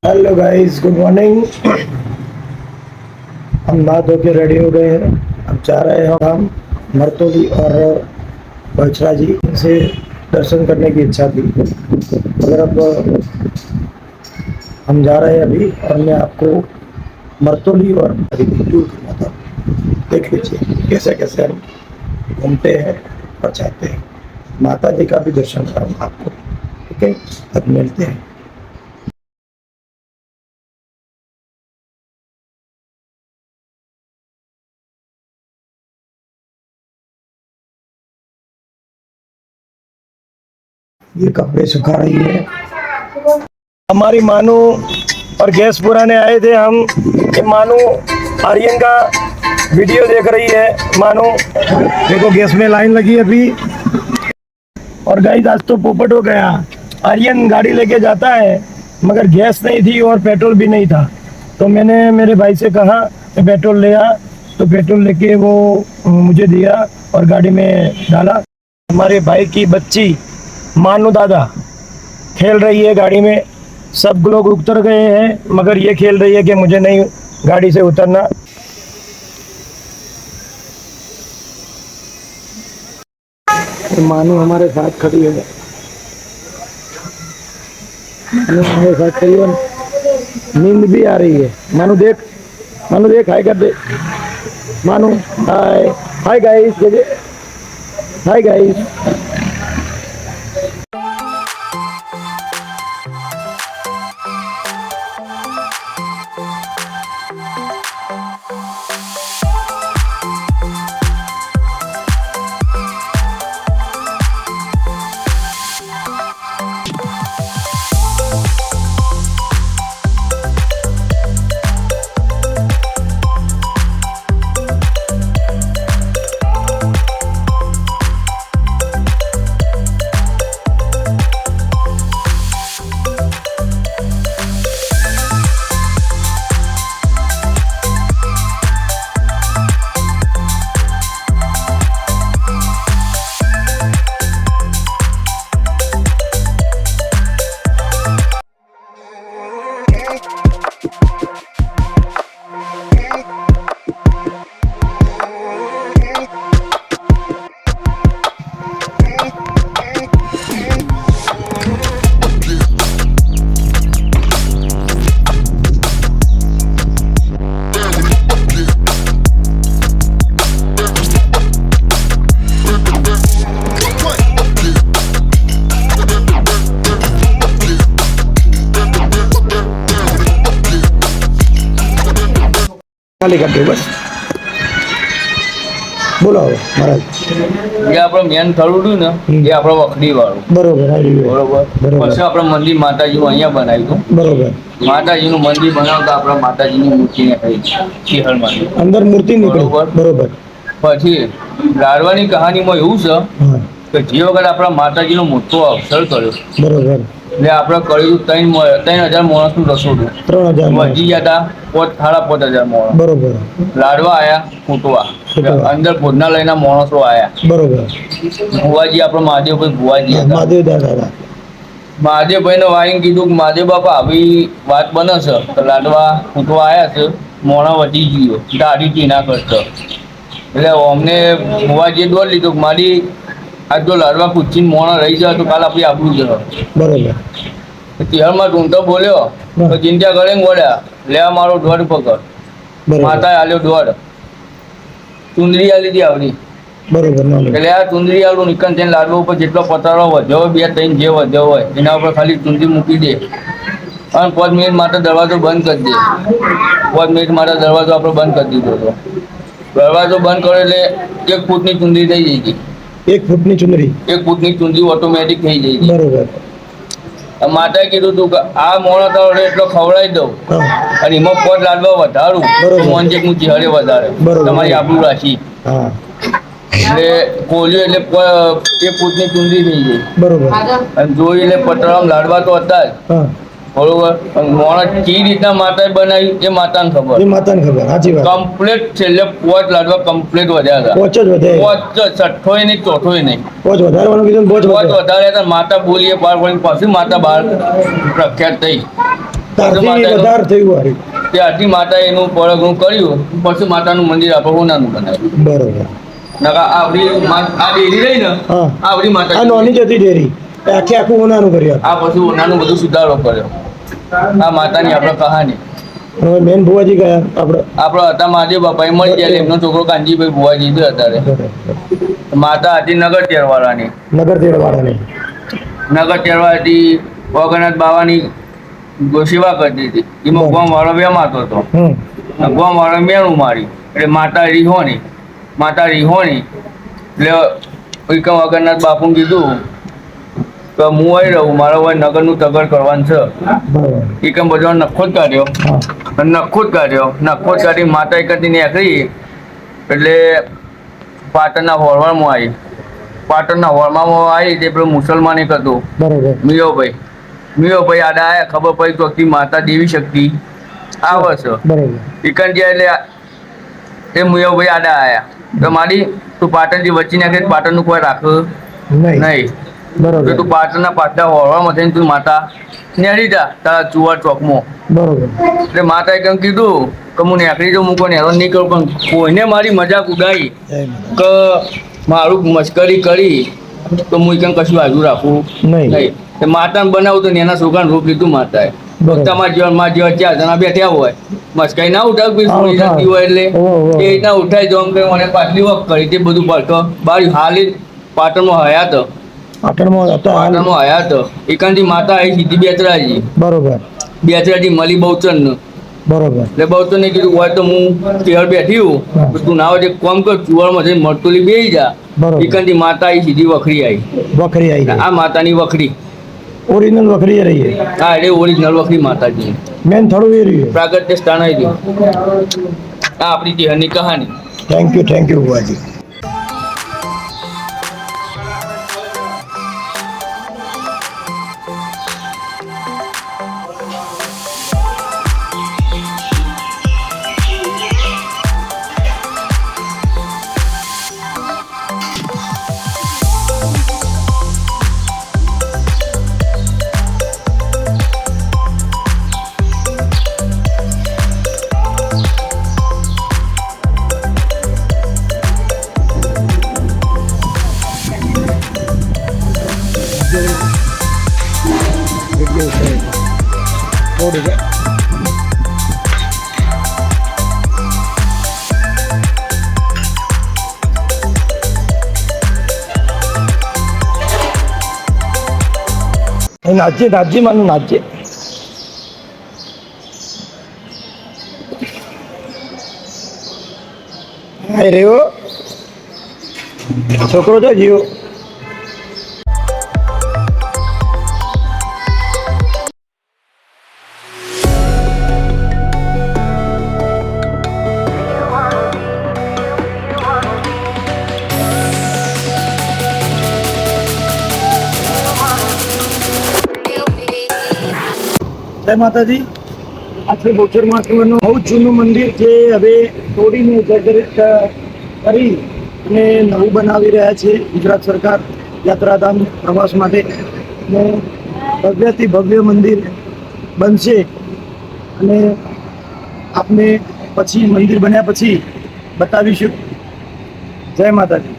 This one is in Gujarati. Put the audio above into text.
Hello guys, good morning. हम नहा धो के रेडी हो गए हैं। अब जा रहे हैं हम मरतोली और बछड़ा जी से दर्शन करने की इच्छा थी, मगर अब हम जा रहे हैं अभी, और मैं आपको मरतोली और टूर करवाता हूँ। देख लीजिए कैसे कैसे हम घूमते हैं और जाते हैं। माता जी का भी दर्शन कराऊंगा आपको। ठीक है, अब मिलते हैं। ये कपड़े सुखा रही है हमारी मानू, और गैस पुराने आए थे हम। ये मानू आर्यन का वीडियो देख रही है। मानू देखो, गैस में लाइन लगी है अभी। और गाइस, आज तो पोपट हो गया। आर्यन गाड़ी लेके जाता है, मगर गैस नहीं थी और पेट्रोल भी नहीं था। तो मैंने मेरे भाई से कहा कि पेट्रोल ले आ, तो पेट्रोल लेके वो मुझे दिया और गाड़ी में डाला। हमारे भाई की बच्ची मानू दादा खेल रही है गाड़ी में। सब लोग उतर गए हैं, मगर ये खेल रही है कि मुझे नहीं गाड़ी से उतरना। मानू हमारे साथ खड़ी है। मानू हमारे साथ खड़ी है, नींद भी आ रही है। मानू देख, मानू देख, हाय कर दे। मानू हाय। Hi guys, hi guys. ખાલી કરી દો બસ. બોલો હવે મહારાજ. જે આપણે મેન થયું હતું ને એ આપણે વખડી વાળું બરોબર આવી ગયું. બરોબર. પછી આપણે મંદિર માતાજીનું અહીંયા બનાવ્યું. બરોબર. માતાજીનું મંદિર બનાવતા આપણે માતાજીની મૂર્તિને થઈ શિહળમાં અંદર મૂર્તિ નીકળી. બરોબર. પછી લાડવાની કહાનીમાં એવું છે હા કે જે વખત આપણા માતાજીનો મોટો અવસર કર્યો, બરોબર, એટલે આપણે કર્યું 3,000 માણસનું રસોડું. 3,000 વધી ગયા હતા 5,500 માણસ. બરોબર. લાડવા આયા ફૂટવા, અંદર ભોજનાલયના માણસો આયા. બરોબર. ભુવાજી આપણે મહાદેવભાઈ ભુવાજી હતા. મહાદેવ દાદા. મહાદેવભાઈને વાઈને કીધું કે મહાદેવ બાપા આવી વાત બને છે તો લાડવા ફૂટવા આવ્યા છે, મોણા વધી ગયો, દાઢી ટીના કરતો. એટલે અમને ભુવાજીએ દોડ લીધું કે મારી આજ જો લાડવા કૂચીને મોણા રહી જાય તો કાલ આપણી આબરૂ જ. બરોબર. તિહારમાં ઢૂંઢતો બોલ્યો તો ચિંતા કરે બોલ્યા લેવા મારો દોઢ પકડ. માતાએ આલ્યો દોઢ. ચુંદડી આલી હતી આવડી. બરોબર. એટલે આ ચુંદડી આલું નિકન થઈને લાડવા ઉપર જેટલો પતાળો વધ્યો હોય, 2-3 જે વધ્યો હોય એના ઉપર ખાલી ચુંદડી મૂકી દે અને 5 મિનિટ માટે દરવાજો બંધ કરી દે. 5 મિનિટ માટે દરવાજો આપણે બંધ કરી દીધો હતો. દરવાજો બંધ કર્યો એટલે 1 ફૂટની ચુંદડી થઈ જઈ હતી. 1 ફૂટની ચુંદડી? 1 ફૂટની ચુંદડી ઓટોમેટિક થઈ જઈ હતી. બરોબર. માતાએ કીધું તું કે આ મોણો તારો એટલો ખવડાવી દઉં અને એમાં 5 લાડવા વધારું તો મોન જે હું ચિહરે વધારે તમારી આબરૂ રાખી. એટલે ખોલ્યું એટલે 1 ફૂટની ચુંદડી થઈ ગઈ. બરોબર. અને જોઈ એટલે પટરામ લાડવા તો હતા જ, બરોબર અને મોણસ કઈ રીતના માતાએ બનાવ્યું એ માતાને ખબર એ માતાને ખબર, સાચી વાત. કમ્પ્લીટ છેલ્લે પોચ લાડવા કમ્પ્લીટ વધ્યા હતા. પોચ જ વધે, પોચ જ, છઠ્ઠોય નહીં, ચોથોય નહીં. પોચ વધારવાનું કીધું ને પોચ પોચ વધે. વધાર્યા હતા. માતા બોલીએ બહાર પડીને પછી માતા બહાર પ્રખ્યાત થઈ. ત્યારથી વધાર થયું હારી. ત્યારથી માતાએ એનું પરગણું કર્યું, પછી માતાનું મંદિર આપણે હોનાનું બનાવ્યું. બરોબર. નકા આ ડેરી રહી ને, હા, આવડી માતા આ નાની જ હતી ડેરી, આખે આખું ઓનાનું કર્યું. આ પછી હોનાનું બધું સુધારો કર્યો. આ માતાની આપણે કહાની. હવે મેન ભુવાજી ગયા આપણે. આપણો હતા મહાદેવ બાપા, એ મળી ગયા. એમનો છોકરો કાનજીભાઈ ભુવાજી છે અત્યારે. માતા હતી નગર તેરવાળાની. નગર તેરવાળાની. નગર તેરવા હતી. ઓગણનાથ બાવાની સેવા કરતી હતી. એમાં ગોમ વાળો વેમાતો હતો. ગોમ વાળો મેણું મારી એટલે માતા રીહોણી. માતા રીહોણી એટલે એકમ અગરનાથ બાપુને કીધું કે હું આવી રહું, મારે હવે નગરનું તગર કરવાનું છે. એકમ બધો નખો જ કાઢ્યો. નખો જ કાઢ્યો. નખો જ કાઢી માતા એકથી નીકળી એટલે પાટણના હોળવાળમાં આવી. પાટણના હોળમાં આવી તે પેલું મુસલમાન એક હતું, મિયોભાઈ. મિયોભાઈ આડા આવ્યા, ખબર પડી તો માતા દેવી શક્તિ આવે છે. એકન જ્યાં એટલે એ મિયોભાઈ આડા આવ્યા તો મારી તું પાટણથી વચ્ચે નાખે, પાટણનું કોઈ રાખે નહીં. તો તું પાટણના પાટલા હોળવામાં થઈને તું માતા નેરી જા તારા ચુવાર ચોકમાં. એટલે માતાએ કેમ કીધું કે હું નેકળી જાઉં, હું કોઈ હેરાન નહીં કરું, પણ કોઈને મારી મજાક ઉડાવી કે મારું મશ્કરી કરી તો હું કેમ કશું બાજુ રાખું નહીં. માતાને બનાવું તો એના છોકરાને રોક લીધું માતાએ. તમારા જીવનમાં જેવા 4 જણા બેઠ્યા હોય, મસ્કાઈ ના ઉઠાવ કોઈ જતી હોય એટલે એ રીતના ઉઠાઈ જવા કે મને પાટલી વક કરી તે બધું પડતો બાર હાલ પાટણમાં હયાત. પાટણમાં હયાત એકાંતી માતા આવી સીધી બેચરાજી. બેચરાજી મળી બહુચંદ. એટલે બહુચંદ ને કીધું હોય તો હું તેર બેઠી હું, તું ના હોય કોમ કર, ચુવાડમાં જઈને મરતોલી બેસી જા. એકાંતી માતા આવી સીધી વખરી આવી. આ માતાની વખરી ઓરિજિનલ વખરી રહી. હા, એટલે ઓરિજિનલ વખરી માતાજી મેન થોડું એ રહ્યું પ્રાગટ્ય સ્થાન આવી ગયું. આ આપણી તિહારની કહાની. થેન્ક યુ ભુવાજી. નાચે માનું નાચે. રહ્યો છોકરો તો જીવો. જય માતાજી. આખી બોચર મહાત્માનું બહુ જૂનું મંદિર છે, હવે તોડીને જર્જરિત કરી અને નવું બનાવી રહ્યા છે ગુજરાત સરકાર યાત્રાધામ પ્રવાસ માટે. અને ભવ્યથી ભવ્ય મંદિર બનશે અને આપને પછી મંદિર બન્યા પછી બતાવીશું. જય માતાજી.